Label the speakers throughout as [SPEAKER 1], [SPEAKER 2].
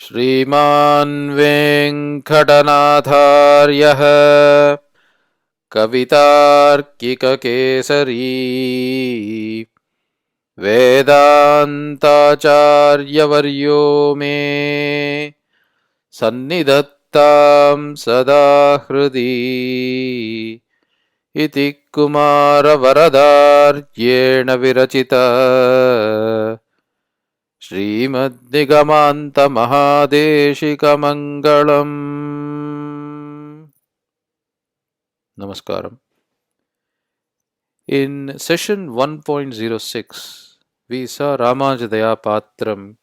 [SPEAKER 1] श्रीमान् वेङ्कटनाथार्यः कवितार्किककेसरी वेदान्ताचार्यवर्यो मे सन्निधत्तां सदा हृदि इति कुमारवरदार्येण विरचिता श्रीमद्निगमान्तमहादेशिकमङ्गलम्. Namaskaram. In session 1.06, we saw Ramanujadaya Patram,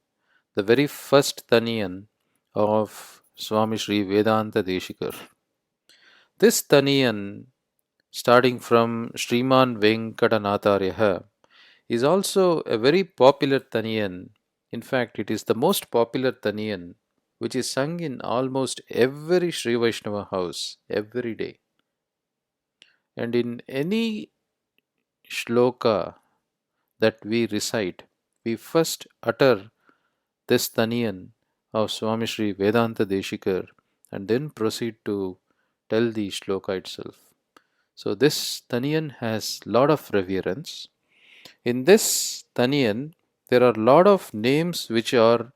[SPEAKER 1] the very first taniyan of Swami Sri Vedanta Deshikar. This taniyan, starting from Sriman Venkatanathāryaha, is also a very popular taniyan. In fact, it is the most popular taniyan which is sung in almost every Sri Vaishnava house every day. And in any shloka that we recite, we first utter this taniyan of Swami Sri Vedanta Deshikar and then proceed to tell the shloka itself. So this taniyan has lot of reverence. In this taniyan, there are lot of names which are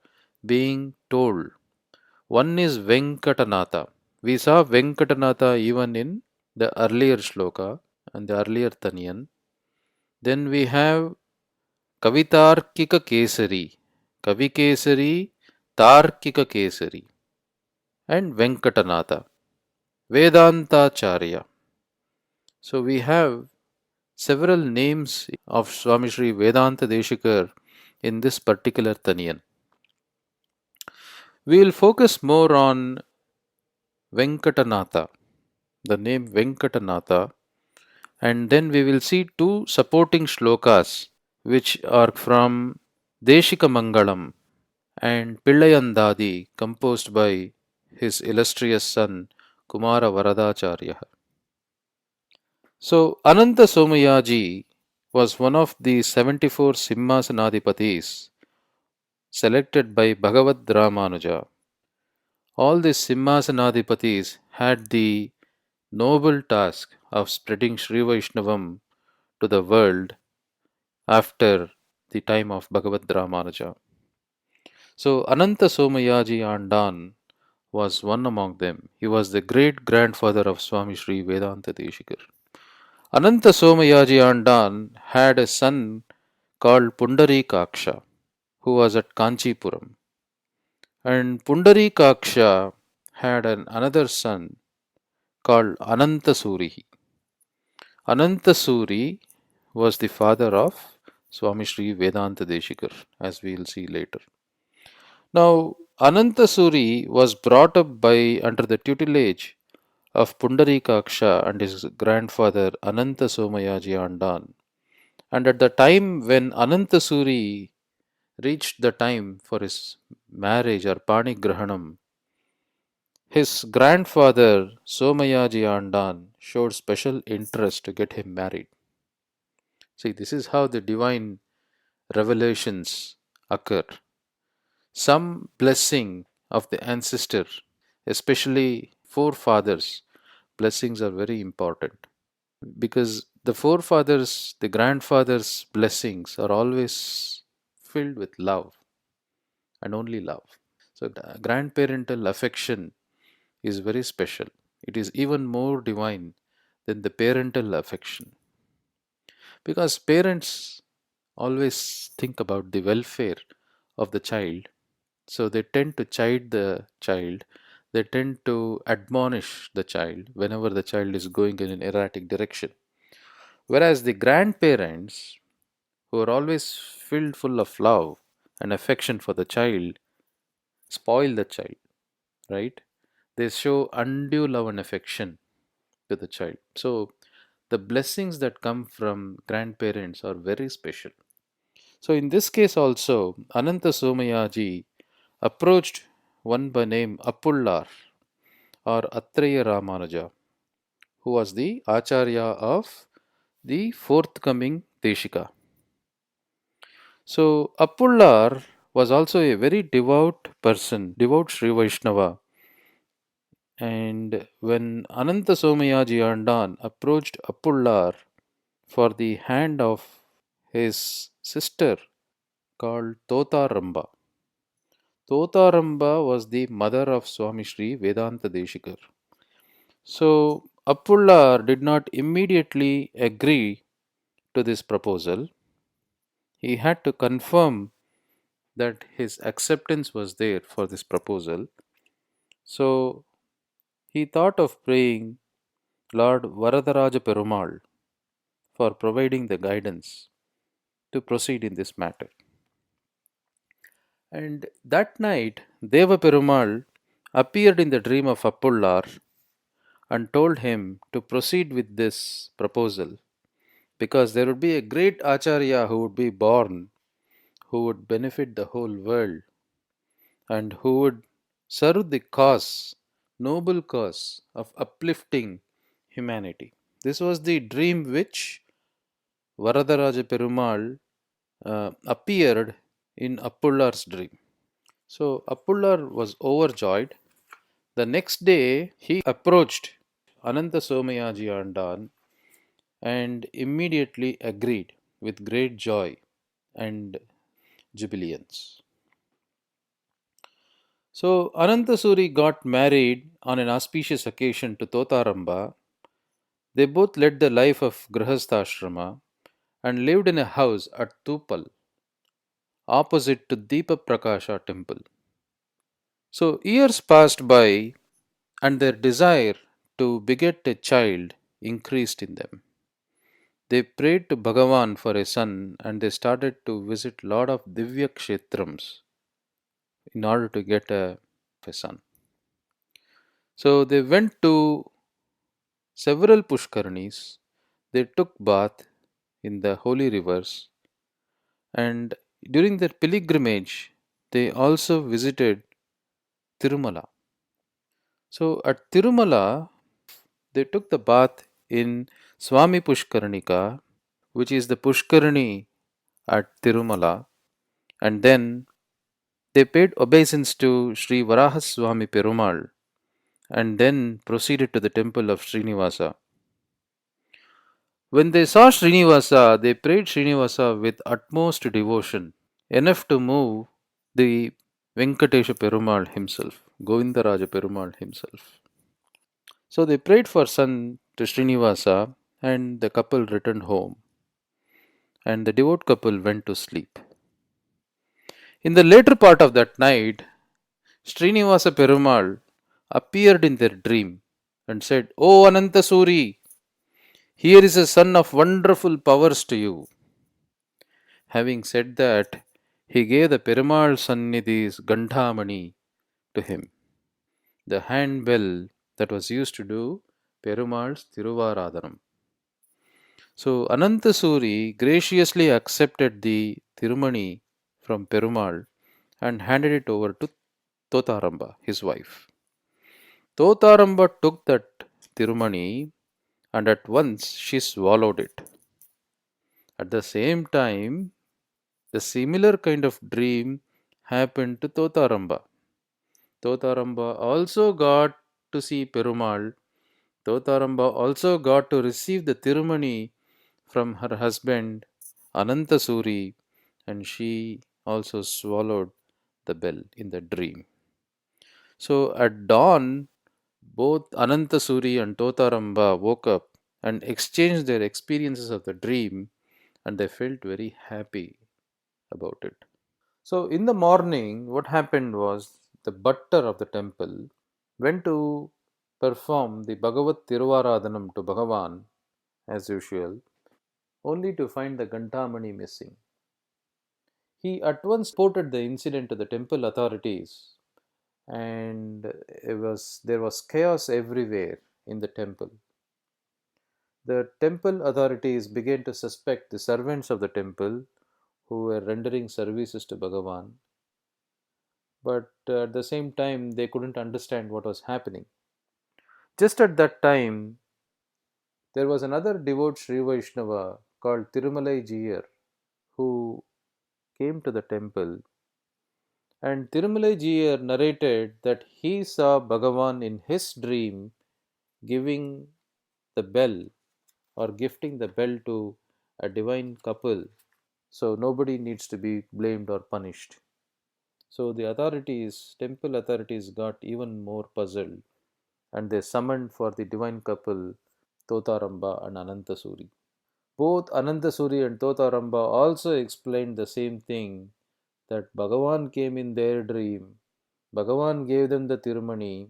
[SPEAKER 1] being told. One is Venkatanatha. We saw Venkatanatha even in the earlier shloka and the earlier taniyan. Then we have Kavitarkika Kesari, Kavi Kesari, Tarkika Kesari, and Venkatanatha, Vedanta Charya. So we have several names of Swami Sri Vedanta Deshikar in this particular taniyan. We will focus more on Venkatanatha, the name Venkatanatha, and then we will see two supporting shlokas which are from Deshika Mangalam and Pillayandadi, composed by his illustrious son Kumara Varadacharya. So, Ananta Somayaji was one of the 74 Simhasanadipatis selected by Bhagavad Ramanuja. All these Simhasanadipatis had the noble task of spreading Sri Vaishnavam to the world after the time of Bhagavad Ramanuja. So, Ananta Somayaji Andan was one among them. He was the great grandfather of Swami Sri Vedanta Deshikar. Ananta Somayaji Andan had a son called Pundarikaksha, who was at Kanchipuram. And Pundarikaksha had another son called Anantasuri. Anantasuri was the father of Swami Sri Vedanta Deshikar, as we will see later. Now, Anantasuri was brought up by under the tutelage of Pundarikaksha and his grandfather Ananta Somayaji Andan. And at the time when Anantasuri reached the time for his marriage or Panigrahanam, his grandfather Somayaji Andan showed special interest to get him married. See, this is how the divine revelations occur. Some blessing of the ancestor, especially forefathers, blessings are very important because the forefathers, the grandfathers' blessings are always filled with love and only love. So, the grandparental affection is very special. It is even more divine than the parental affection because parents always think about the welfare of the child. So, they tend to chide the child, they tend to admonish the child whenever the child is going in an erratic direction. Whereas the grandparents, who are always filled full of love and affection for the child, spoil the child, right? They show undue love and affection to the child. So, the blessings that come from grandparents are very special. So, in this case also, Ananta Somayaji approached one by name Appullar or Atreya Ramanuja, who was the Acharya of the forthcoming Deshika. So, Appullar was also a very devout person, devout Sri Vaishnava. And when Ananta Somayaji Andan approached Appullar for the hand of his sister called Totaramba, Totaramba was the mother of Swami Sri Vedanta Deshikar. So Appullar did not immediately agree to this proposal. He had to confirm that his acceptance was there for this proposal. So he thought of praying Lord Varadaraja Perumal for providing the guidance to proceed in this matter. And that night, Deva Perumal appeared in the dream of Appullar and told him to proceed with this proposal because there would be a great Acharya who would be born, who would benefit the whole world, and who would serve the cause, noble cause of uplifting humanity. This was the dream which Varadaraja Perumal appeared in Appullar's dream. So Appullar was overjoyed. The next day he approached Ananta Somayaji Andan and immediately agreed with great joy and jubilance. So Anantasuri got married on an auspicious occasion to Totaramba. They both led the life of Grihastha and lived in a house at Tupal, opposite to Deepa Prakasha temple. So years passed by and their desire to beget a child increased in them. They prayed to Bhagavan for a son and they started to visit lot of Divya Kshetrams in order to get a son. So they went to several Pushkaranis, they took bath in the holy rivers, and during their pilgrimage, they also visited Tirumala. So at Tirumala, they took the bath in Swami Pushkaranika, which is the Pushkarani at Tirumala, and then they paid obeisance to Sri Varahaswamy Perumal and then proceeded to the temple of Srinivasa. When they saw Srinivasa, they prayed Srinivasa with utmost devotion, enough to move the Venkatesha Perumal himself, Govindaraja Perumal himself. So they prayed for son to Srinivasa and the couple returned home and the devout couple went to sleep. In the later part of that night, Srinivasa Perumal appeared in their dream and said, O Anantasuri, here is a son of wonderful powers to you. Having said that, he gave the Perumal Sannidhi's Gandhamani to him, the handbell that was used to do Perumal's Thiruvaradhanam. So Anantasuri graciously accepted the Tirumani from Perumal and handed it over to Totaramba, his wife. Totaramba took that Tirumani and at once she swallowed it. At the same time, the similar kind of dream happened to Totaramba. Totaramba also got to see Perumal. Totaramba also got to receive the Tirumani from her husband Anantasuri and she also swallowed the bell in the dream. So at dawn, both Anantasuri and Totaramba woke up and exchanged their experiences of the dream and they felt very happy about it. So in the morning, what happened was the butler of the temple went to perform the Bhagavat Tiruvaradhanam to Bhagavan as usual, only to find the Gantamani missing. He at once reported the incident to the temple authorities, and there was chaos everywhere in the temple. The temple authorities began to suspect the servants of the temple who were rendering services to Bhagavan, but at the same time they couldn't understand what was happening. Just at that time, there was another devout Sri Vaishnava called Tirumalai Jiyar who came to the temple And Tirumalai Jiyar narrated that he saw Bhagavan in his dream giving the bell or gifting the bell to a divine couple, so nobody needs to be blamed or punished. So the authorities, temple authorities, got even more puzzled and they summoned for the divine couple Totaramba and Anantasuri. Both Anantasuri and Totaramba also explained the same thing, that Bhagavan came in their dream, Bhagavan gave them the Tirumani,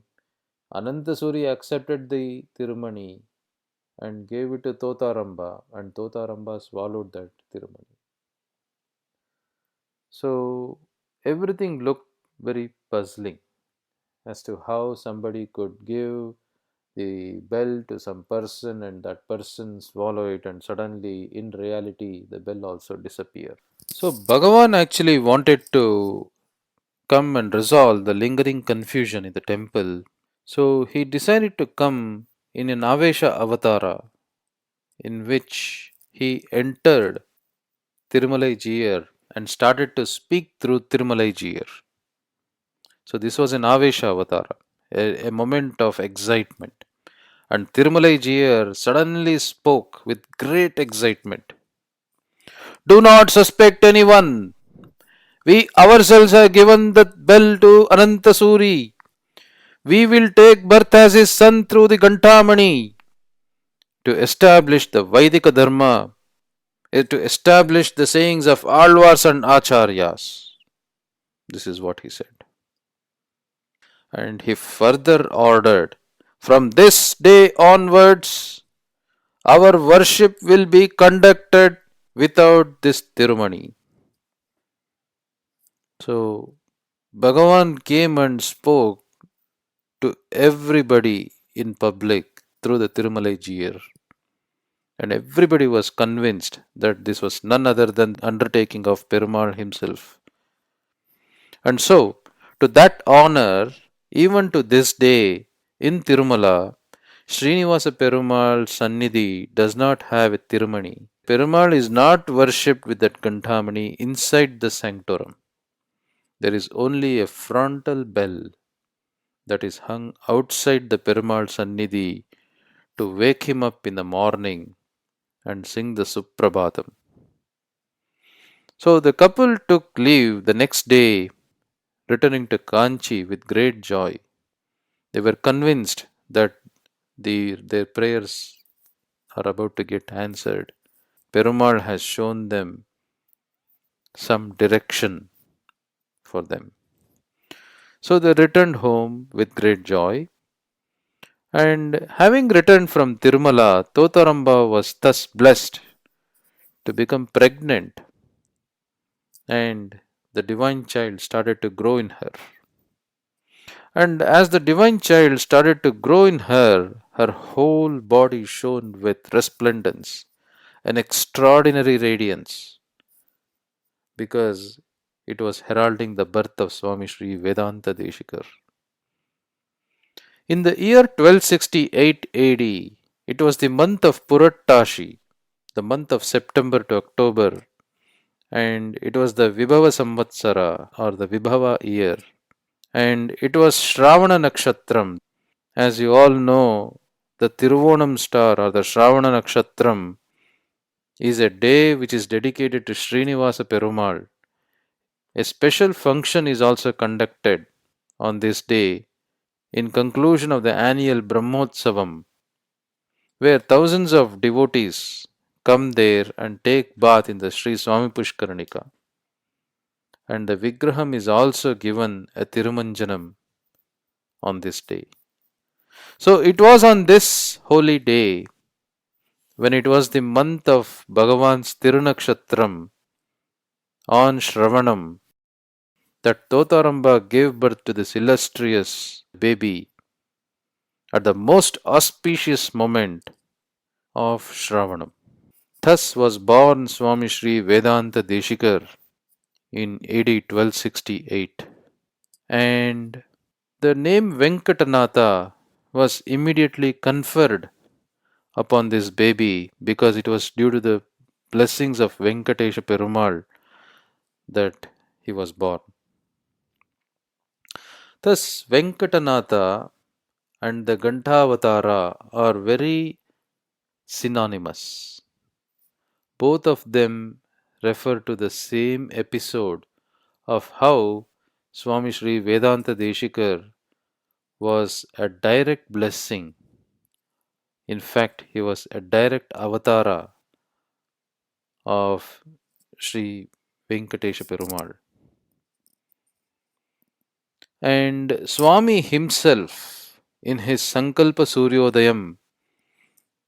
[SPEAKER 1] Anantasuri accepted the Tirumani and gave it to Totaramba, and Totaramba swallowed that Tirumani. So everything looked very puzzling as to how somebody could give the bell to some person and that person swallow it, and suddenly in reality the bell also disappear. So Bhagavan actually wanted to come and resolve the lingering confusion in the temple. So he decided to come in an Avesha Avatara, in which he entered Tirumalai Jiyar and started to speak through Tirumalai Jiyar. So this was an Avesha Avatara, a moment of excitement. And Tirumalai Jiyar suddenly spoke with great excitement. Do not suspect anyone. We ourselves have given the bell to Anantasuri. We will take birth as his son through the Gantamani to establish the Vaidika Dharma, to establish the sayings of Alvars and Acharyas. This is what he said. And he further ordered, from this day onwards, our worship will be conducted without this Tirumani. So, Bhagavan came and spoke to everybody in public through the Tirumalai Jiyar. And everybody was convinced that this was none other than undertaking of Perumal himself. And so, to that honor, even to this day, in Tirumala, Srinivasa Perumal Sannidhi does not have a Tirumani. Perumal is not worshipped with that Kantamani inside the sanctorum. There is only a frontal bell that is hung outside the Perumal Sannidhi to wake him up in the morning and sing the Suprabhatam. So the couple took leave the next day, returning to Kanchi with great joy. They were convinced that their prayers are about to get answered. Perumal has shown them some direction for them. So they returned home with great joy. And having returned from Tirumala, Totaramba was thus blessed to become pregnant, and the divine child started to grow in her. And as the divine child started to grow in her, her whole body shone with resplendence, an extraordinary radiance, because it was heralding the birth of Swami Sri Vedanta Deshikar. In the year 1268 AD, it was the month of Purattashi, the month of September to October, and it was the Vibhava Samvatsara or the Vibhava year, and it was Shravana Nakshatram. As you all know, the Tiruvonam star or the Shravana Nakshatram is a day which is dedicated to Srinivasa Perumal. A special function is also conducted on this day in conclusion of the annual Brahmotsavam, where thousands of devotees come there and take bath in the Sri Swami Pushkaranika. And the Vigraham is also given a Tirumanjanam on this day. So it was on this holy day, when it was the month of Bhagavan's Tirunakshatram on Shravanam, that Totaramba gave birth to this illustrious baby at the most auspicious moment of Shravanam. Thus was born Swami Sri Vedanta Deshikar in AD 1268. And the name Venkatanatha was immediately conferred upon this baby because it was due to the blessings of Venkatesha Perumal that he was born. Thus, Venkatanatha and the Gantavatara are very synonymous. Both of them refer to the same episode of how Swami Sri Vedanta Deshikar was a direct blessing. In fact, he was a direct avatara of Sri Venkatesha Perumal. And Swami himself, in his Sankalpa Suryodayam,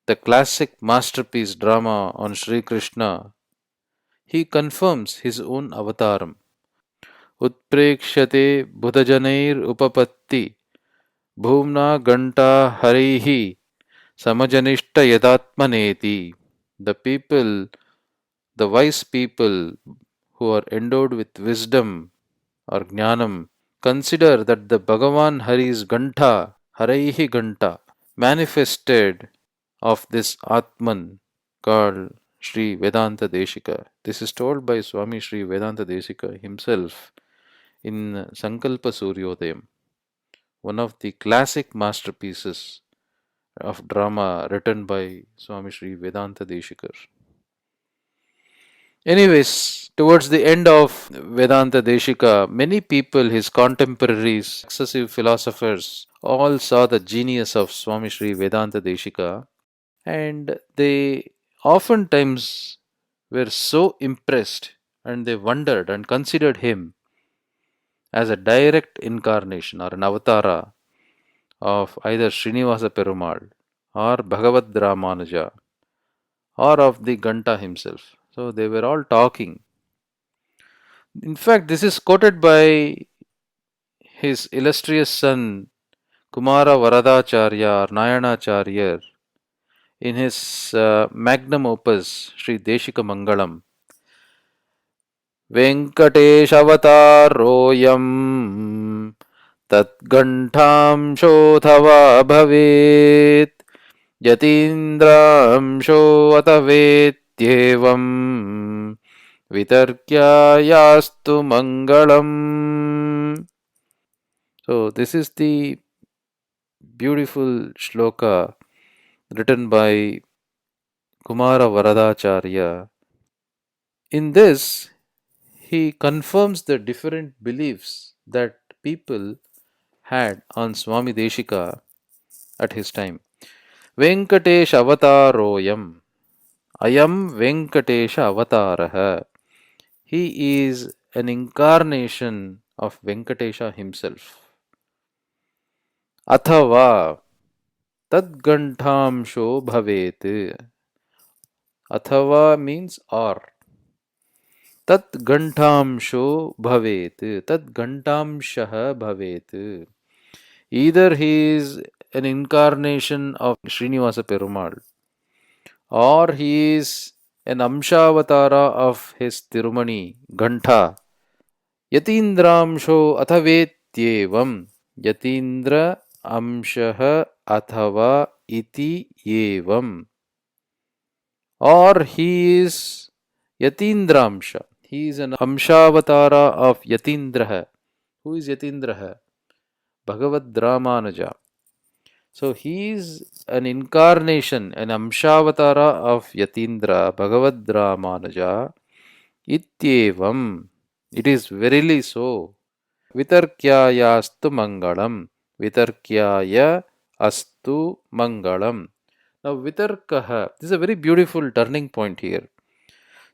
[SPEAKER 1] the classic masterpiece drama on Sri Krishna, he confirms his own avataram. उत्प्रेक्ष्यते बुधजनैरुपपत्ति भूम्ना घंटा हरैः समजनिष्ठ यदात्मनेति. The people, the wise people who are endowed with wisdom or jnanam, consider that the Bhagavan Hari's Ganta, Haraihi Ganta, manifested of this Atman called Sri Vedanta Deshika. This is told by Swami Sri Vedanta Deshika himself in Sankalpa Suryodayam, one of the classic masterpieces of drama written by Swami Sri Vedanta Deshikar. Anyways, towards the end of Vedanta Deshika, many people, his contemporaries, successive philosophers, all saw the genius of Swami Sri Vedanta Deshika, and they oftentimes were so impressed and they wondered and considered him as a direct incarnation or an avatara of either Srinivasa Perumal or Bhagavad Ramanuja or of the Ganta himself. So they were all talking. In fact, this is quoted by his illustrious son Kumara Varadacharya or Nayanacharya in his magnum opus Sri Deshika Mangalam. Venkateshavataroyam तद्घण्टांशोऽथवा भवेत् यतीन्द्रांशो अथ वेत्येवं वितर्क्यायास्तु mangalam. So this is the beautiful shloka written by Kumara Varadacharya. In this, he confirms the different beliefs that people had on Swami Deshika at his time. Venkatesh avataroyam. Ayam Venkatesha avataraha. He is an incarnation of Venkatesha himself. Athava tadgantamsho bhavet. Athava means or. Tadgantamsho bhavet. Tadgantamshah bhavet. Either he is an incarnation of Srinivasa Perumal or he is an Amshavatara of his Tirumani, Gantha. Yatindramsho athavetyevam. Yatindra amshah athava iti yevam. Or he is Yatindramsha. He is an Amshavatara of Yatindraha. Who is Yatindraha? Bhagavad Ramanuja. So he is an incarnation, an Amshavatara of Yatindra, Bhagavad Ramanuja. Ityevam. It is verily so. Vitarkyaya astu mangalam. Vitarkyaya astu mangalam. Now, Vitarkaha, this is a very beautiful turning point here.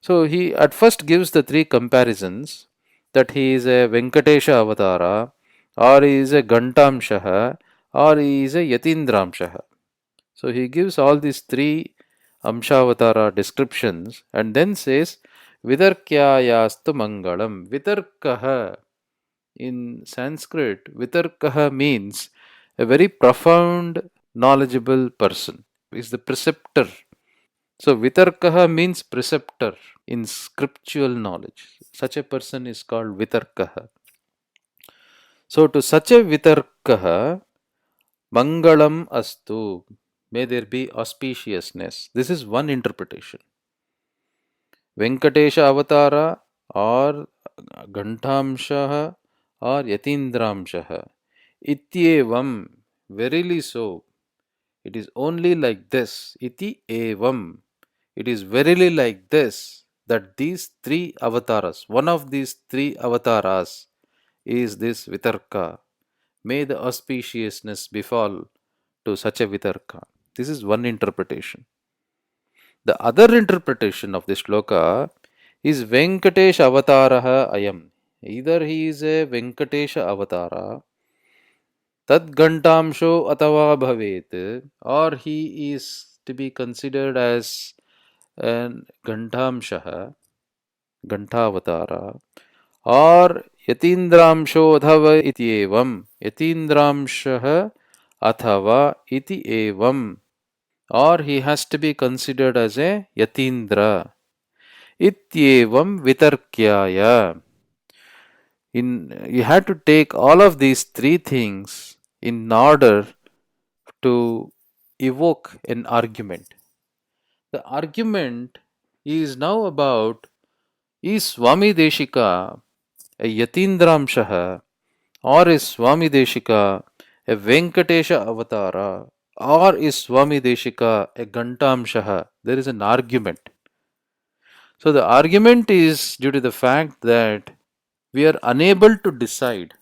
[SPEAKER 1] So, he at first gives the three comparisons that he is a Venkatesha avatara, or he is a Gantamshaha, or he is a Yatindramshaha. So, he gives all these three Amshavatara descriptions and then says, Vitarkyayastu mangalam. Vitarkaha in Sanskrit, Vitarkaha means a very profound, knowledgeable person. He is the preceptor. So, Vitarkaha means preceptor in scriptural knowledge. Such a person is called Vitarkaha. So, to such a Vitarkaha, Mangalam astu. May there be auspiciousness. This is one interpretation. Venkatesha avatara or Gantamshaha or Yatindramshaha. Ityevam, verily so. It is only like this. Iti evam. It is verily like this that these three avatars, one of these three avatars, is this Vitarka. May the auspiciousness befall to such a Vitarka. This is one interpretation. The other interpretation of this shloka is Venkatesh Avataraha Ayam. Either he is a Venkatesha Avatara, Tad Gantamsho Atava Bhavet, or he is to be considered as an Gantamshaha, Gantavatara, or Yatindramsho Adhava iti evam, Yatindramshaha Athava iti evam, or he has to be considered as a Yatindra. Ityevam Vitarkyaya. You had to take all of these three things in order to evoke an argument. The argument is now about, is Swami Deshika a Yatindramshaha, or is Swami Deshika a Venkatesha Avatara, or is Swami Deshika a Gantamshaha? There is an argument. So the argument is due to the fact that we are unable to decide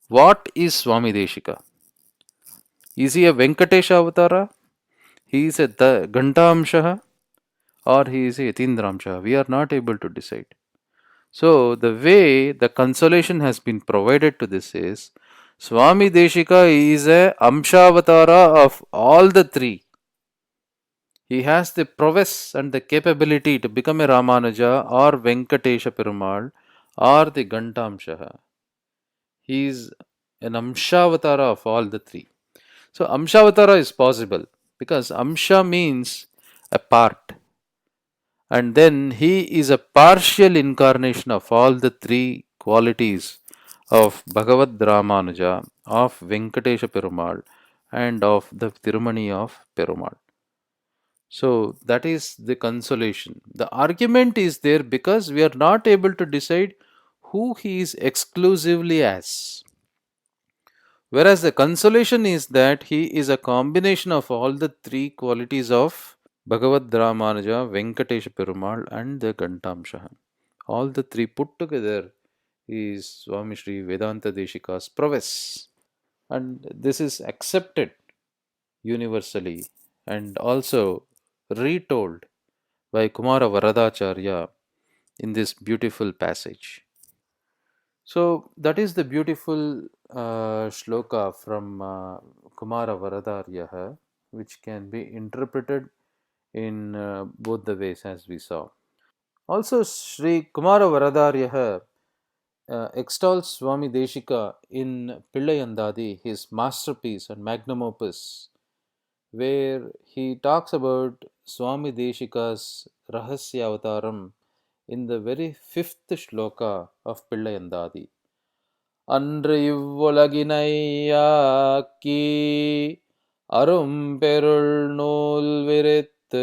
[SPEAKER 1] what is Swami Deshika. Is he a Venkatesha Avatara? He is a Gantamshaha, or he is a Yatindramshaha. We are not able to decide. So the way the consolation has been provided to this is, Swami Deshika is a Amshavatara of all the three. He has the prowess and the capability to become a Ramanuja or Venkatesha Perumal or the Gantamshaha. He is an Amshavatara of all the three. So Amshavatara is possible because Amsha means a part, and then he is a partial incarnation of all the three qualities of Bhagavad Ramanuja, of Venkatesha Perumal, and of the Tirumani of Perumal. So that is the consolation. The argument is there because we are not able to decide who he is exclusively as. Whereas the consolation is that he is a combination of all the three qualities of Bhagavad Ramanuja, Venkatesha Perumal, and the Gantamshaha. All the three put together is Swami Sri Vedanta Deshika's prowess. And this is accepted universally and also retold by Kumara Varadacharya in this beautiful passage. So that is the beautiful shloka from Kumara Varadacharya, which can be interpreted in both the ways as we saw. Also, Sri Kumara Varadacharya extols Swami Deshika in Pillayandadi, his masterpiece and magnum opus, where he talks about Swami Deshika's Rahasya Avataram in the very fifth shloka of Pillayandadi. அன்று இவ்வுலகினையாக்கி அரும்பெருள் நூல் விரித்து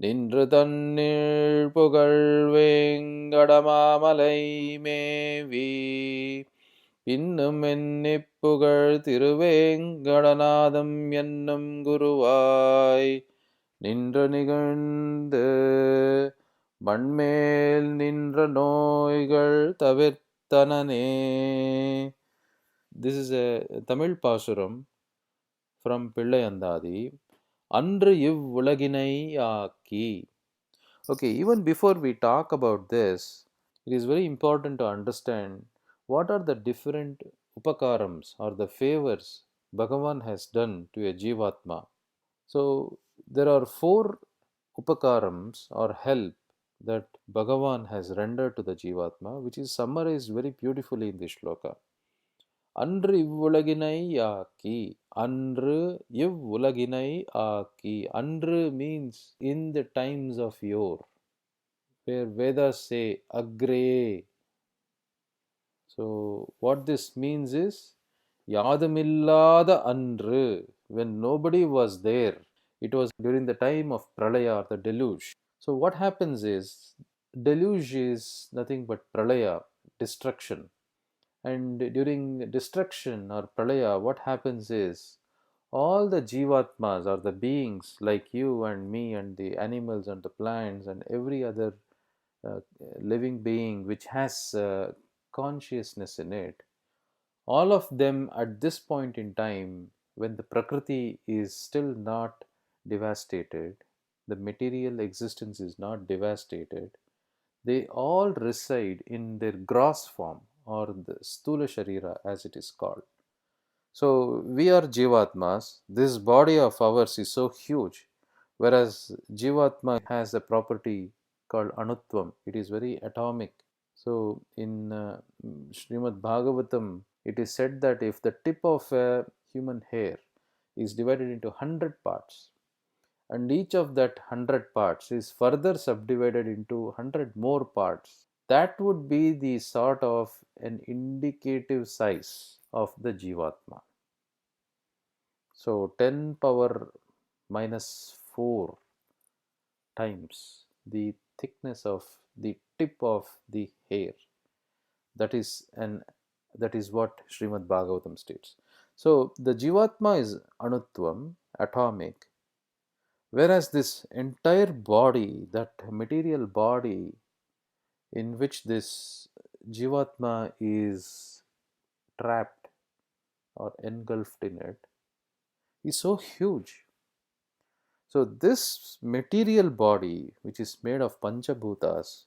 [SPEAKER 1] நின்று தன்னில் புகழ் வேங்கடமாமலை மேவி இன்னும் எண்ணிப்புகழ் திருவேங்கடநாதம் என்னும் குருவாய் நின்று நிகழ்ந்து மண்மேல் நின்ற நோய்கள் தவிர்த்தனனே. This is a Tamil Pasuram from Pillayandadi. Andru ivvulaginai aaki. Okay, even before we talk about this, it is very important to understand what are the different upakarams or the favors Bhagavan has done to a Jivatma. So, there are four upakarams or help that Bhagavan has rendered to the Jivatma, which is summarized very beautifully in this shloka. Andru ivvulaginai aaki. Andru ivvulaginai aaki. Andru means in the times of yore, where Vedas say agre. So, what this means is Yadamillada Andru, when nobody was there. It was during the time of Pralaya or the deluge. So, what happens is deluge is nothing but Pralaya, destruction. And during destruction or pralaya, what happens is all the jivatmas or the beings like you and me and the animals and the plants and every other uh, living being which has consciousness in it, all of them at this point in time, when the prakriti is still not devastated, the material existence is not devastated, they all reside in their gross form or the stula sharira as it is called. So we are jivatmas. This body of ours is so huge, whereas jivatma has a property called anutvam. It is very atomic. So in Srimad Bhagavatam, it is said that if the tip of a human hair is divided into 100 parts, and each of that 100 parts is further subdivided into 100 more parts, that would be the sort of an indicative size of the jivatma. So 10 power minus 4 times the thickness of the tip of the hair. That is an that is what Srimad Bhagavatam states. So the jivatma is anutvam, atomic, whereas this entire body, that material body in which this jivatma is trapped or engulfed in it, is so huge. So this material body, which is made of panchabhutas,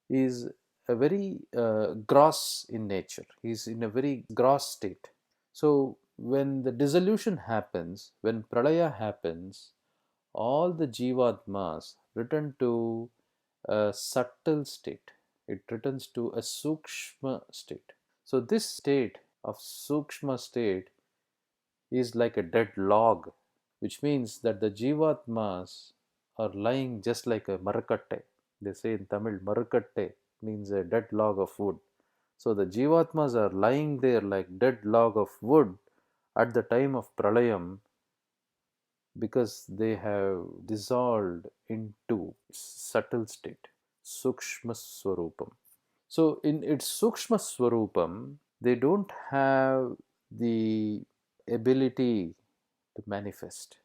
[SPEAKER 1] is a very gross in nature. Is in a very gross state. So when the dissolution happens, when pralaya happens, all the jivatmas return to a subtle state. It returns to a sukshma state. So this state of sukshma state is like a dead log, which means that the jivatmas are lying just like a marakatte. They say in Tamil, marakatte means a dead log of wood. So the jivatmas are lying there like dead log of wood at the time of pralayam because they have dissolved into subtle state, sukshma swarupam. So in its sukshma swarupam, they don't have the ability to manifest.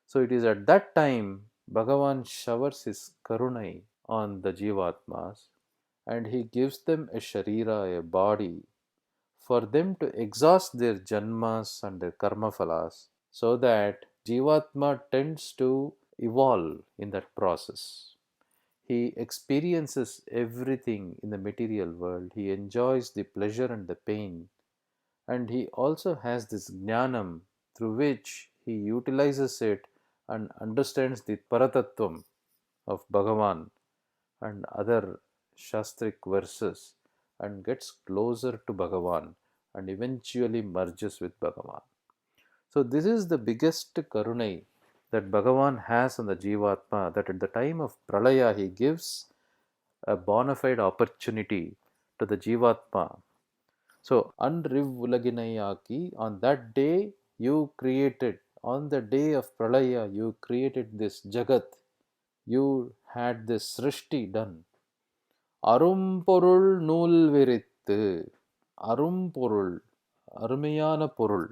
[SPEAKER 1] So it is at that time Bhagavan showers his karunai on the jivatmas and he gives them a sharira, a body, for them to exhaust their janmas and their karma phalas so that jivatma tends to evolve in that process. He experiences everything in the material world. He enjoys the pleasure and the pain. And he also has this jnanam through which he utilizes it and understands the paratattvam of Bhagavan and other shastric verses and gets closer to Bhagavan and eventually merges with Bhagavan. So this is the biggest karunai that Bhagavan has on the Jivatma, that at the time of Pralaya he gives a bona fide opportunity to the Jivatma. So, Anriv Ulaginayaki, on that day you created, on the day of Pralaya, you created this Jagat, you had this Srishti done. Arumporul Nul Virittu, Arumporul, Arumayana Porul.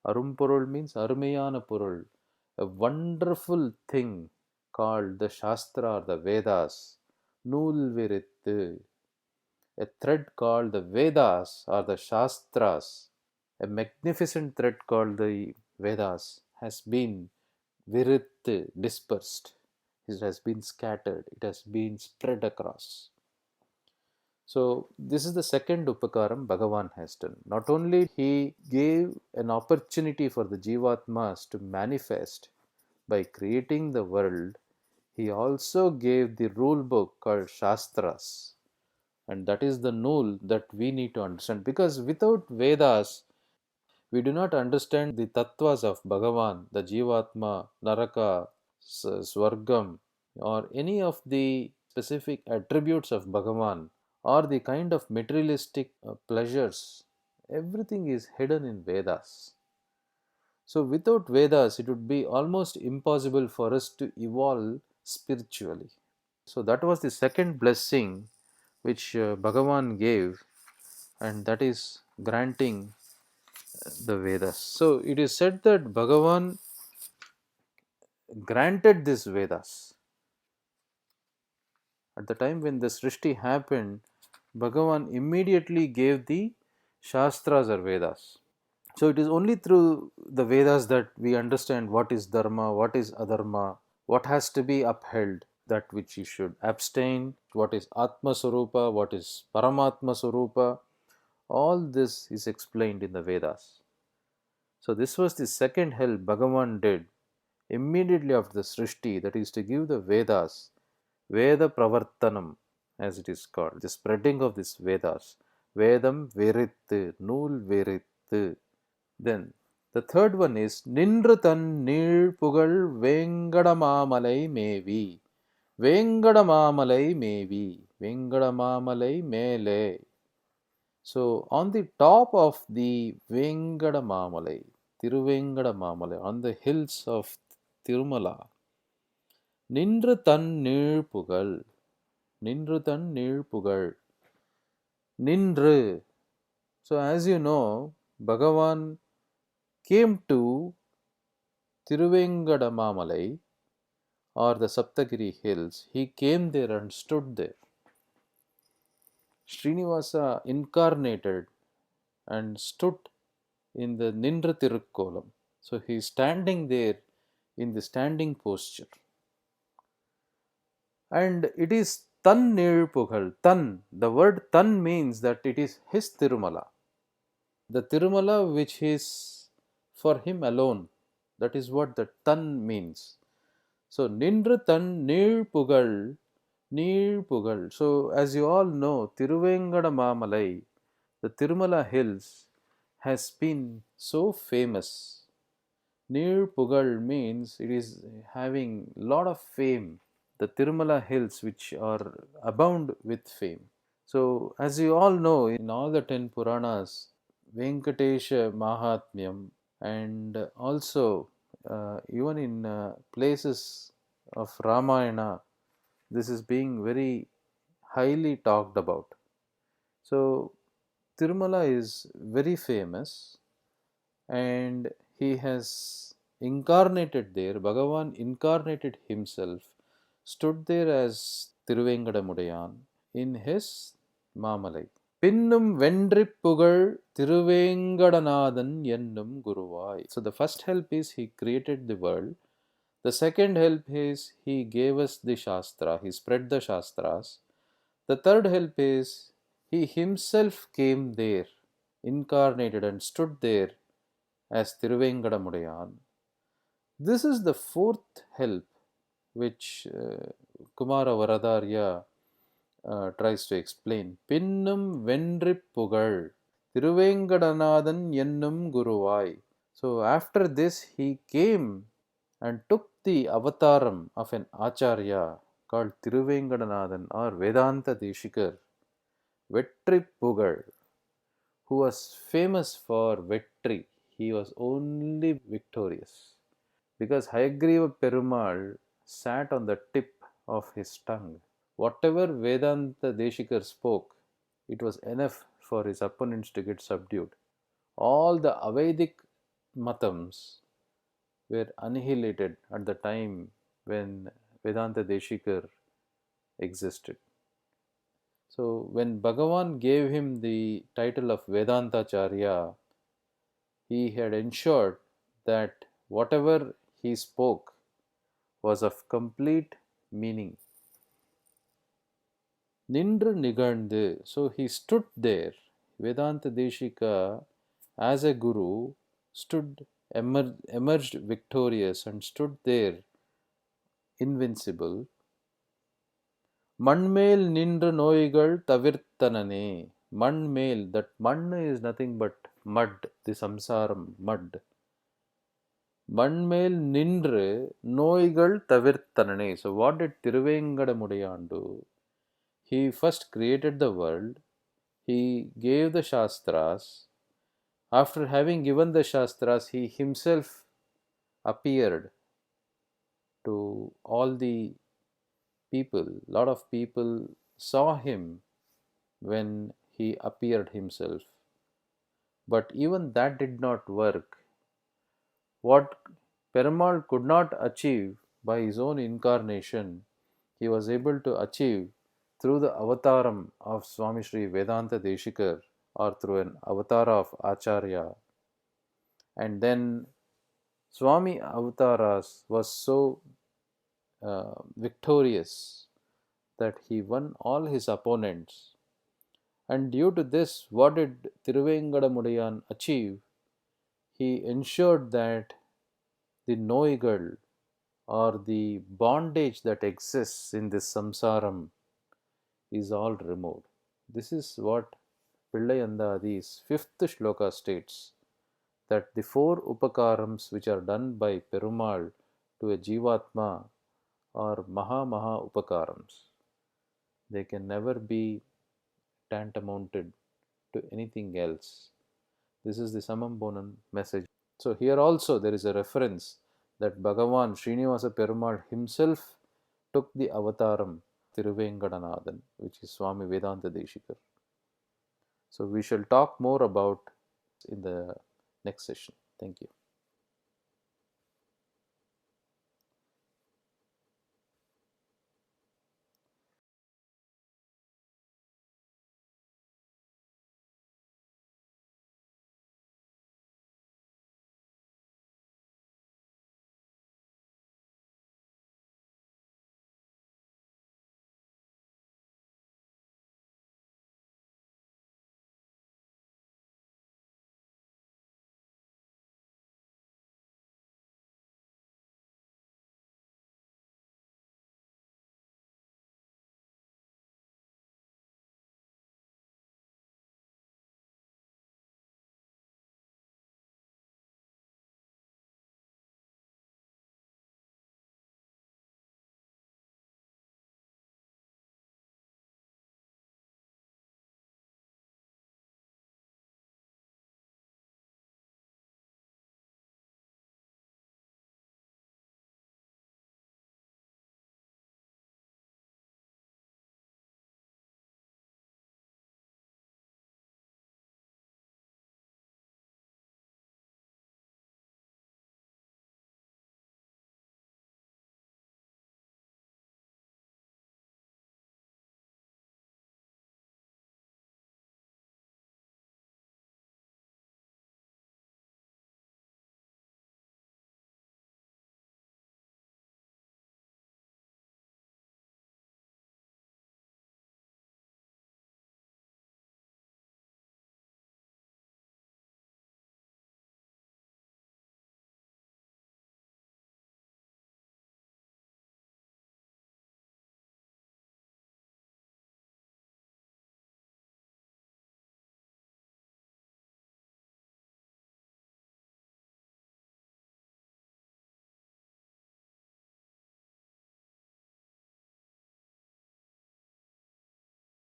[SPEAKER 1] Arumporul means Arumayana Porul, a wonderful thing called the Shastra or the Vedas. Nul Virittu, a thread called the Vedas or the Shastras, a magnificent thread called the Vedas has been virit, dispersed. It has been scattered. It has been spread across. So this is the second upakaram Bhagavan has done. Not only he gave an opportunity for the Jivatmas to manifest by creating the world, he also gave the rule book called Shastras. And that is the Nool that we need to understand. Because without Vedas, we do not understand the tattvas of Bhagavan, the Jivatma, Naraka, Swargam, or any of the specific attributes of Bhagavan, or the kind of materialistic pleasures. Everything is hidden in Vedas. So, without Vedas, it would be almost impossible for us to evolve spiritually. So, that was the second blessing which Bhagavan gave and that is granting the Vedas. So it is said that Bhagavan granted this Vedas. At the time when the Srishti happened, Bhagavan immediately gave the Shastras or Vedas. So it is only through the Vedas that we understand what is Dharma, what is Adharma, what has to be upheld, that which you should abstain, what is Atma Swarupa, what is Paramatma Swarupa. All this is explained in the Vedas. So this was the second help Bhagavan did immediately after the Srishti, that is to give the Vedas, Veda Pravartanam as it is called, the spreading of these Vedas. Vedam Verittu, Nool Verittu. Then the third one is Nindru Tan Neel Pugal Vengadamamalai Mevi. Vengadamamalai Mevi. Vengadamamalai Mele. So on the top of the Vengadamamalai, Tiruvengadamamalai, on the hills of Tirumala, Nindru Tan Neel Pugal. Nindru Tan Neel Pugal. Nindru. So as you know, Bhagavan came to Tiruvengadamamalai or the Saptagiri hills. He came there and stood there. Srinivasa incarnated and stood in the Nindra Tirukkolam. So he is standing there in the standing posture. And it is Tan Nilpugal. Tan. The word Tan means that it is his Tirumala. The Tirumala which is for him alone. That is what the Tan means. So Nindra Tan Nilpugal. Nilpugal. So as you all know, Tiruvengada Mamalai, the Tirumala hills, has been so famous. Nilpugal means it is having lot of fame. The Tirumala hills which are abound with fame. So as you all know, in all the 10 Puranas, Venkatesha Mahatmyam, and also even in places of Ramayana, this is being very highly talked about. So Tirumala is very famous, and he has incarnated there. Bhagavan incarnated himself, stood there as Tiruvengadamudayan in his Mamalai. Pinnum Vendrippugal Thiruvengadanathan Yennum Guruvai. So the first help is he created the world. The second help is he gave us the Shastra, he spread the Shastras. The third help is he himself came there, incarnated and stood there as Thiruvenkadamudayan. This is the fourth help which Kumara Varadarya tries to explain. Pinnum Vendrippugal Thiruvengadanathan Yennum Guruvai. So after this he came and took the avataram of an Acharya called Thiruvengadanathan or Vedanta Deshikar, Vetrippugal, who was famous for victory. He was only victorious because Hayagriva Perumal sat on the tip of his tongue. Whatever Vedanta Deshikar spoke, it was enough for his opponents to get subdued. All the Avedic matams were annihilated at the time when Vedanta Deshikar existed. So when Bhagavan gave him the title of Vedantacharya, he had ensured that whatever he spoke was of complete meaning. Nindru Nigandu, so he stood there. Vedanta Deshika, as a guru, stood, emerged victorious and stood there invincible. Manmel Nindra Noigal Tavirtanane. Manmel, that man is nothing but mud, the samsaram, mud. Manmel Nindra Noigal Tavirtanane. So what did Tiruvengadamudayan do? He first created the world. He gave the Shastras. After having given the Shastras, he himself appeared to all the people. Lot of people saw him when he appeared himself. But even that did not work. What Perumal could not achieve by his own incarnation, he was able to achieve through the avataram of Swami Sri Vedanta Deshikar, or through an avatar of Acharya. And then Swami Avataras was so victorious that he won all his opponents. And due to this, what did Tiruvengadamudiyan achieve? He ensured that the noigal, or the bondage that exists in this samsaram, is all removed. This is what Pillayandadi's fifth shloka states, that the four upakarams which are done by Perumal to a Jivatma are Maha Maha upakarams. They can never be tantamounted to anything else. This is the Samambonan message. So here also there is a reference that Bhagavan Srinivasa Perumal himself took the avataram Thiruvengadanathan, which is Swami Vedanta Deshikar. So we shall talk more about in the next session. Thank you.